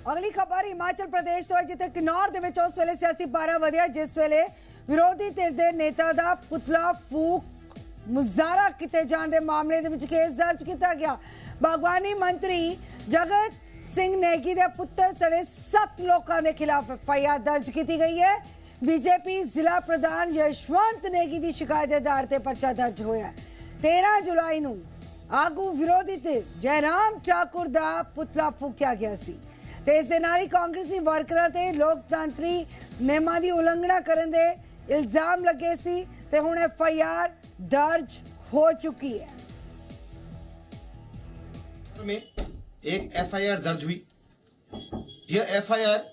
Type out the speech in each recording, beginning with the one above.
अगली खबर हिमाचल प्रदेश ਤੋਂ ਹੈ ਜਿੱਥੇ ਕਿਨੌਰ ਦੇ ਵਿੱਚ ਉਸ ਵੇਲੇ ਸਿਆਸੀ ਪਾਰਾ ਵਧਿਆ ਜਿਸ ਵੇਲੇ ਵਿਰੋਧੀ ਧਿਰ ਦੇ ਨੇਤਾ ਦਾ ਪੁਤਲਾ ਫੂਕ ਮੁਜ਼ਾਹਰਾ ਕੀਤੇ ਜਾਣ ਦੇ ਮਾਮਲੇ ਦੇ ਵਿੱਚ ਕੇਸ ਦਰਜ ਕੀਤਾ ਗਿਆ। ਬਾਗਵਾਨੀ ਮੰਤਰੀ ਜਗਤ ਸਿੰਘ ਨੇਗੀ ਦੇ ਪੁੱਤਰ ਸਣੇ 7 ਲੋਕਾਂ ਦੇ ਖਿਲਾਫ ਐਫਆਈਆਰ ਦਰਜ ਕੀਤੀ ਗਈ ਹੈ। बीजेपी जिला प्रधान यशवंत नेगी की शिकायत के आधार पर परचा दर्ज होया। 13 जुलाई नूं आगू विरोधी धिर जयराम ठाकुर का पुतला फूकिया गया सी ते इस दे नाल ही कांग्रेसी वर्करां ते लोकतंत्री नियमां दी उलंघना करन दे इल्जाम लगे सी ते हुण एफआईआर दर्ज हो चुकी है। में एक एफआईआर दर्ज हुई। यह एफआईआर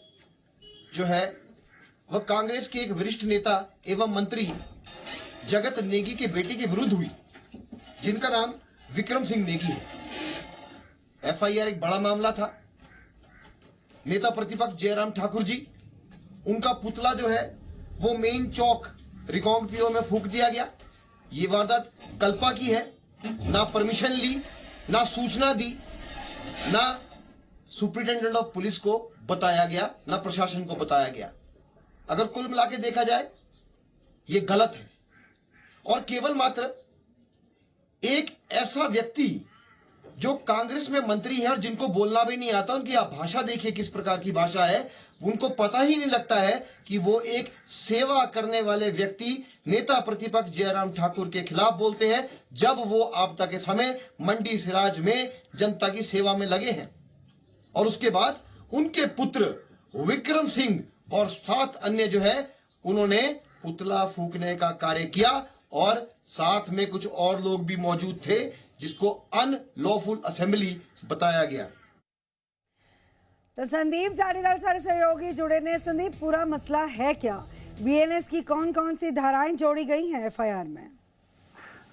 जो है वह कांग्रेस के एक वरिष्ठ नेता एवं मंत्री जगत नेगी के बेटे के विरुद्ध हुई, जिनका नाम विक्रम सिंह नेगी है। एफआईआर एक बड़ा मामला था। नेता प्रतिपक्ष जयराम ठाकुर जी, उनका पुतला जो है वो मेन चौक रिकांगपिओ में फूंक दिया गया। ये वारदात कल्पा की है। ना परमिशन ली, ना सूचना दी, ना सुप्रिंटेंडेंट ऑफ पुलिस को बताया गया, ना प्रशासन को बताया गया। अगर कुल मिला के देखा जाए ये गलत है। और केवल मात्र एक ऐसा व्यक्ति जो कांग्रेस में मंत्री है और जिनको बोलना भी नहीं आता, उनकी आप भाषा देखिए किस प्रकार की भाषा है, उनको पता ही नहीं लगता है कि वो एक सेवा करने वाले व्यक्ति नेता प्रतिपक्ष जयराम ठाकुर के खिलाफ बोलते हैं, जब वो आपदा के समय मंडी सिराज में जनता की सेवा में लगे हैं। और उसके बाद उनके पुत्र विक्रम सिंह और 7 अन्य जो है उन्होंने पुतला फूकने का कार्य किया और साथ में कुछ और लोग भी मौजूद थे, जिसको अनलॉफुल असेंबली बताया गया। तो संदीप साढ़े सहयोगी जुड़े ने। संदीप, पूरा मसला है क्या? बीएनएस की कौन कौन सी धाराएं जोड़ी गई हैं एफआईआर में?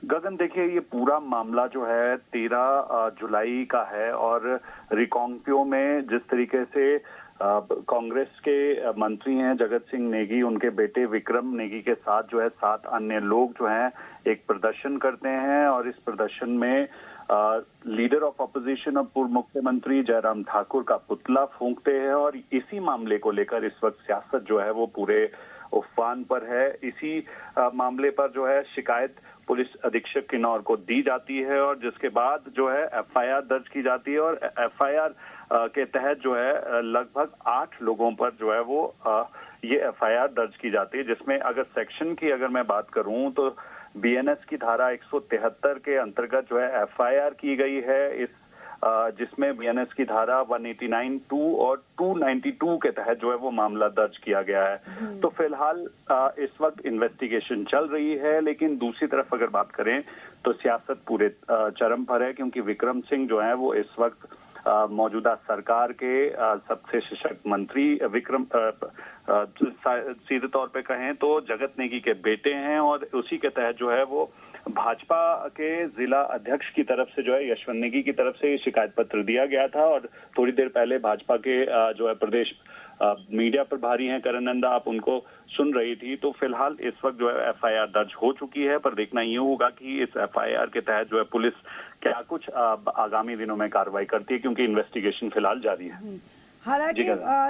गगन, देखिए, ये पूरा मामला जो है 13 जुलाई का है और रिकांगपिओ में जिस तरीके से कांग्रेस के मंत्री हैं जगत सिंह नेगी, उनके बेटे विक्रम नेगी के साथ जो है 7 अन्य लोग जो हैं एक प्रदर्शन करते हैं और इस प्रदर्शन में लीडर ऑफ अपोजिशन और पूर्व मुख्यमंत्री जयराम ठाकुर का पुतला फूंकते हैं। और इसी मामले को लेकर इस वक्त सियासत जो है वो पूरे उफान पर है। इसी मामले पर जो है शिकायत पुलिस अधीक्षक किन्नौर को दी जाती है और जिसके बाद जो है एफआईआर दर्ज की जाती है और एफआईआर के तहत जो है लगभग 8 लोगों पर जो है वो ये एफआईआर दर्ज की जाती है, जिसमें अगर सेक्शन की अगर मैं बात करूं तो बीएनएस की धारा 173 के अंतर्गत जो है एफआईआर की गई है, इस जिसमें बीएनएस की धारा 189(2) और 292 के तहत जो है वो मामला दर्ज किया गया है। तो फिलहाल इस वक्त इन्वेस्टिगेशन चल रही है, लेकिन दूसरी तरफ अगर बात करें तो सियासत पूरे चरम पर है, क्योंकि विक्रम सिंह जो है वो इस वक्त मौजूदा सरकार के सबसे सशक्त मंत्री विक्रम सीधे तौर पे कहें तो जगत नेगी के बेटे हैं और उसी के तहत जो है वो भाजपा के जिला अध्यक्ष की तरफ से जो है यशवंत नेगी की तरफ से शिकायत पत्र दिया गया था। और थोड़ी देर पहले भाजपा के जो है प्रदेश मीडिया प्रभारी हैं करण नंदा, आप उनको सुन रही थी। तो फिलहाल इस वक्त जो है एफआईआर दर्ज हो चुकी है, पर देखना ये होगा कि इस एफआईआर के तहत जो है पुलिस क्या कुछ आगामी दिनों में कार्रवाई करती है, क्योंकि इन्वेस्टिगेशन फिलहाल जारी है। हालांकि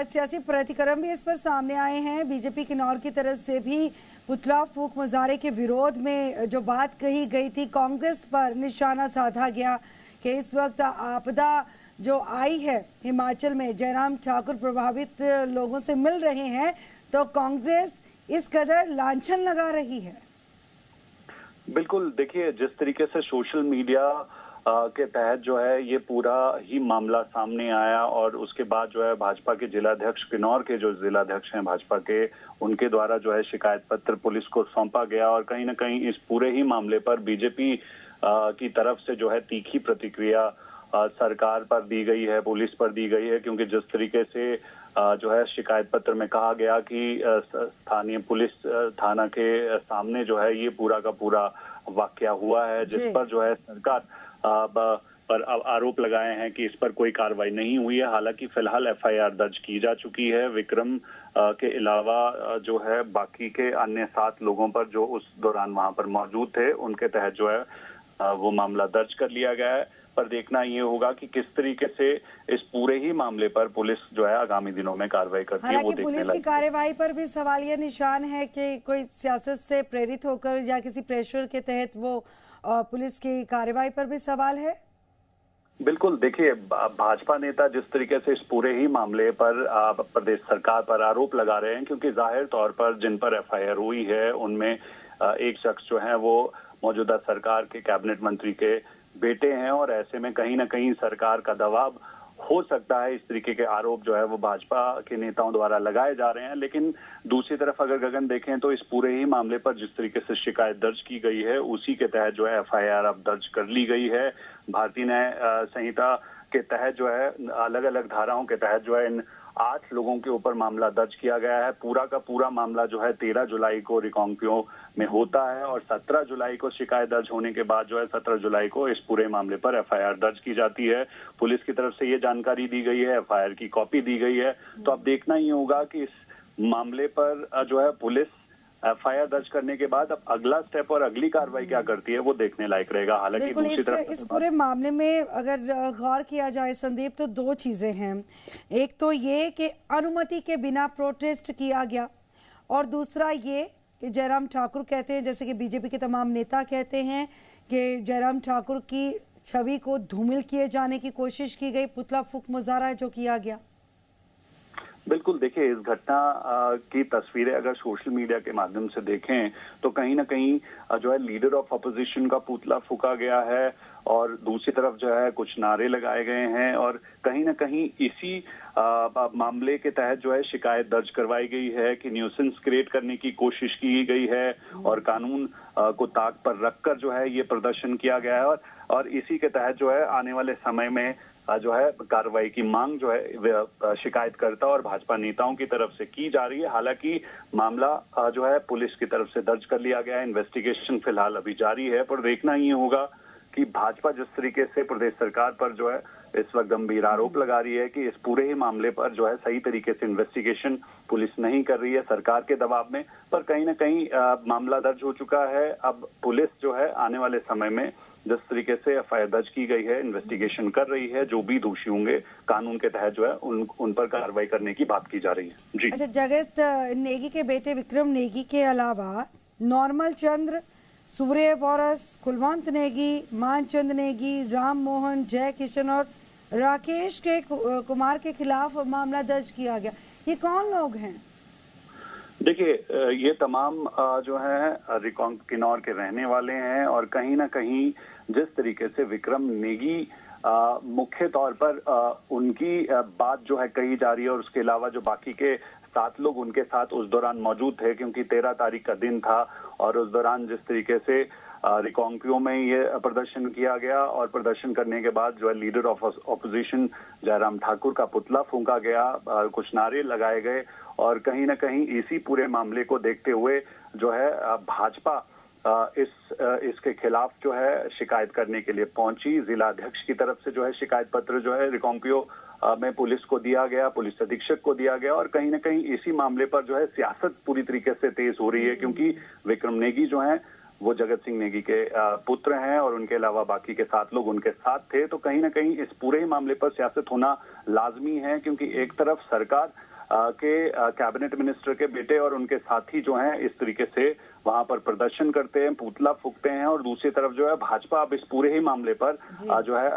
सियासी प्रतिक्रम भी इस पर सामने आए हैं। बीजेपी किन्नौर की तरफ से भी पुतला फूक मुजाहरे के विरोध में जो बात कही गई थी, कांग्रेस पर निशाना साधा गया कि इस वक्त आपदा जो आई है हिमाचल में, जयराम ठाकुर प्रभावित लोगों से मिल रहे हैं, तो कांग्रेस इस कदर लांछन लगा रही है। बिल्कुल, देखिए, जिस तरीके से सोशल मीडिया के तहत जो है ये पूरा ही मामला सामने आया और उसके बाद जो है भाजपा के जिलाध्यक्ष किन्नौर के जो जिलाध्यक्ष हैं भाजपा के, उनके द्वारा जो है शिकायत पत्र पुलिस को सौंपा गया और कहीं ना कहीं इस पूरे ही मामले पर बीजेपी की तरफ से जो है तीखी प्रतिक्रिया सरकार पर दी गई है, पुलिस पर दी गई है, क्योंकि जिस तरीके से जो है शिकायत पत्र में कहा गया कि स्थानीय पुलिस थाना के सामने जो है ये पूरा का पूरा वाकया हुआ है, जिस पर जो है सरकार पर आरोप लगाए हैं कि इस पर कोई कार्रवाई नहीं हुई है। हालांकि फिलहाल एफआईआर दर्ज की जा चुकी है। विक्रम के अलावा जो है बाकी के अन्य 7 लोगों पर जो उस दौरान वहां पर मौजूद थे, उनके तहत जो है वो मामला दर्ज कर लिया गया है। पर देखना ये होगा कि किस तरीके से इस पूरे ही मामले पर पुलिस जो है आगामी दिनों में कार्रवाई करती है, वो हालांकि देखने पुलिस की लायक है। कार्रवाई पर भी सवालिया निशान है कि कोई सियासत से प्रेरित होकर या किसी प्रेशर के तहत वो पुलिस की कार्रवाई पर भी सवाल है। बिल्कुल, देखिए भाजपा नेता जिस तरीके से इस पूरे ही मामले पर प्रदेश सरकार पर आरोप लगा रहे हैं, क्योंकि जाहिर तौर पर जिन पर एफआईआर हुई है उनमें एक शख्स जो है वो मौजूदा सरकार के कैबिनेट मंत्री के बेटे हैं, और ऐसे में कहीं ना कहीं सरकार का दबाव हो सकता है। इस तरीके के आरोप जो है वो भाजपा के नेताओं द्वारा लगाए जा रहे हैं। लेकिन दूसरी तरफ अगर गगन देखें तो इस पूरे ही मामले पर जिस तरीके से शिकायत दर्ज की गई है उसी के तहत जो है एफआईआर अब दर्ज कर ली गई है। भारतीय न्याय संहिता के तहत जो है अलग अलग धाराओं के तहत जो है इन 8 लोगों के ऊपर मामला दर्ज किया गया है। पूरा का पूरा मामला जो है 13 जुलाई को रिकांगपिओ में होता है, और 17 जुलाई को शिकायत दर्ज होने के बाद जो है 17 जुलाई को इस पूरे मामले पर एफआईआर दर्ज की जाती है। पुलिस की तरफ से ये जानकारी दी गई है, एफआईआर की कॉपी दी गई है। तो अब देखना ही होगा कि इस मामले पर जो है पुलिस एफआईआर दर्ज करने के बाद अब अगला स्टेप और अगली कार्रवाई क्या करती है वो देखने लायक रहेगा। हालांकि दूसरी तरफ इस पूरे मामले में अगर गौर किया जाए संदीप, तो 2 चीजें हैं। एक तो ये कि अनुमति के बिना प्रोटेस्ट किया गया, और दूसरा ये कि जयराम ठाकुर कहते हैं, जैसे कि बीजेपी के तमाम नेता कहते हैं कि जयराम ठाकुर की छवि को धूमिल किए जाने की कोशिश की गई, पुतला फूंक मुजाहरा जो किया गया। बिल्कुल, देखिए इस घटना की तस्वीरें अगर सोशल मीडिया के माध्यम से देखें तो कहीं ना कहीं जो है लीडर ऑफ अपोजिशन का पुतला फूंका गया है, और दूसरी तरफ जो है कुछ नारे लगाए गए हैं, और कहीं ना कहीं इसी मामले के तहत जो है शिकायत दर्ज करवाई गई है कि न्यूसेंस क्रिएट करने की कोशिश की गई है, और कानून को ताक पर रखकर जो है ये प्रदर्शन किया गया है, और इसी के तहत जो है आने वाले समय में जो है कार्रवाई की मांग जो है शिकायतकर्ता और भाजपा नेताओं की तरफ से की जा रही है। हालांकि मामला जो है पुलिस की तरफ से दर्ज कर लिया गया है, इन्वेस्टिगेशन फिलहाल अभी जारी है, पर देखना ही होगा कि भाजपा जिस तरीके से प्रदेश सरकार पर जो है इस वक्त गंभीर आरोप लगा रही है कि इस पूरे ही मामले पर जो है सही तरीके से इन्वेस्टिगेशन पुलिस नहीं कर रही है सरकार के दबाव में, पर कहीं ना कहीं मामला दर्ज हो चुका है। अब पुलिस जो है आने वाले समय में जिस तरीके से एफआईआर दर्ज की गई है, इन्वेस्टिगेशन कर रही है, जो भी दोषी होंगे कानून के तहत जो है उन पर कार्रवाई करने की बात की जा रही है। जी अच्छा, जगत नेगी के बेटे विक्रम नेगी के अलावा नॉर्मल चंद्र, सूर्य बोरस, कुलवंत नेगी, मानचंद नेगी, राम मोहन, जय किशन और राकेश के कुमार के खिलाफ मामला दर्ज किया गया। ये कौन लोग हैं? देखिए ये तमाम जो है रिकांग किन्नौर के रहने वाले हैं, और कहीं ना कहीं जिस तरीके से विक्रम नेगी मुख्य तौर पर उनकी बात जो है कही जा रही है, और उसके अलावा जो बाकी के 7 लोग उनके साथ उस दौरान मौजूद थे, क्योंकि 13 तारीख का दिन था, और उस दौरान जिस तरीके से रिकांगपिओ में ये प्रदर्शन किया गया, और प्रदर्शन करने के बाद जो है leader of opposition Jairam Thakur का पुतला फूंका गया, कुछ नारे लगाए गए, और कहीं ना कहीं इसी पूरे मामले को देखते हुए जो है भाजपा इसके खिलाफ जो है शिकायत करने के लिए पहुंची। जिला अध्यक्ष की तरफ से जो है शिकायत पत्र जो है रिकांगपिओ में पुलिस को दिया गया, पुलिस अधीक्षक को दिया गया, और कहीं ना कहीं इसी मामले पर जो है सियासत पूरी तरीके से तेज हो रही है, क्योंकि विक्रम नेगी जो है वो जगत सिंह नेगी के पुत्र हैं, और उनके अलावा बाकी के 7 लोग उनके साथ थे। तो कहीं ना कहीं इस पूरे ही मामले पर सियासत होना लाजमी है, क्योंकि एक तरफ सरकार के कैबिनेट मिनिस्टर के बेटे और उनके साथी जो हैं इस तरीके से वहां पर प्रदर्शन करते हैं, पुतला फूंकते हैं, और दूसरी तरफ जो है भाजपा अब इस पूरे ही मामले पर जो है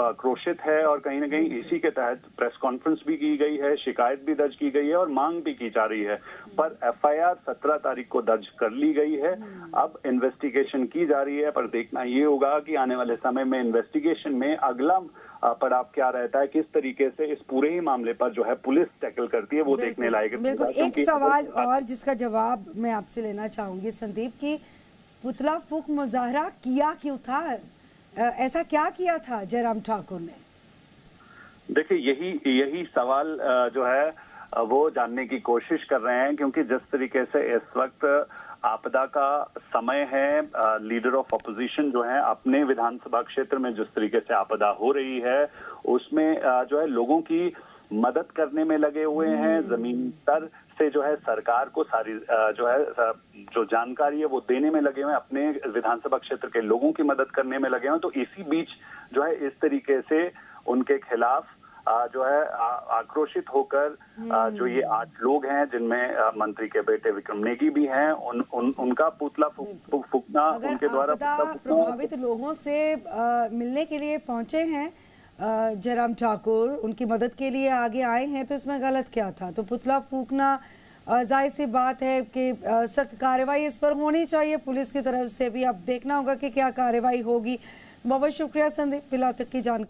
आक्रोशित है, और कहीं ना कहीं इसी के तहत प्रेस कॉन्फ्रेंस भी की गई है, शिकायत भी दर्ज की गई है, और मांग भी की जा रही है। पर एफआईआर 17 तारीख को दर्ज कर ली गई है, अब इन्वेस्टिगेशन की जा रही है, पर देखना ये होगा कि आने वाले समय में इन्वेस्टिगेशन में अगला पड़ाव क्या रहता है, किस तरीके से इस पूरे ही मामले पर जो है पुलिस टैकल करती है, वो देखने लायक है। बिल्कुल। एक सवाल और जिसका जवाब मैं आपसे लेना चाहूंगी संदीप, की पुतला फूंक मुजाहरा किया क्यों था? ऐसा क्या किया था जयराम ठाकुर ने? देखिए यही सवाल जो है वो जानने की कोशिश कर रहे हैं, क्योंकि जिस तरीके से इस वक्त आपदा का समय है, लीडर ऑफ अपोजिशन जो है अपने विधानसभा क्षेत्र में जिस तरीके से आपदा हो रही है उसमें जो है लोगों की मदद करने में लगे हुए हैं, जमीन स्तर से जो है सरकार को सारी जो है जो जानकारी है वो देने में लगे हुए हैं, अपने विधानसभा क्षेत्र के लोगों की मदद करने में लगे हुए हैं। तो इसी बीच जो है इस तरीके से उनके खिलाफ जो है आक्रोशित होकर जो ये 8 लोग हैं जिनमें मंत्री के बेटे विक्रम नेगी भी हैं, उनका पुतला फूकना, उनके द्वारा प्रभावित लोगों से मिलने के लिए पहुंचे हैं जयराम ठाकुर, उनकी मदद के लिए आगे आए हैं, तो इसमें गलत क्या था? तो पुतला फूकना जाहिर सी बात है कि सख्त कार्रवाई इस पर होनी चाहिए पुलिस की तरफ से भी। अब देखना होगा कि क्या कार्रवाई होगी। बहुत शुक्रिया संदीप, फिलहाल तक की जानकारी।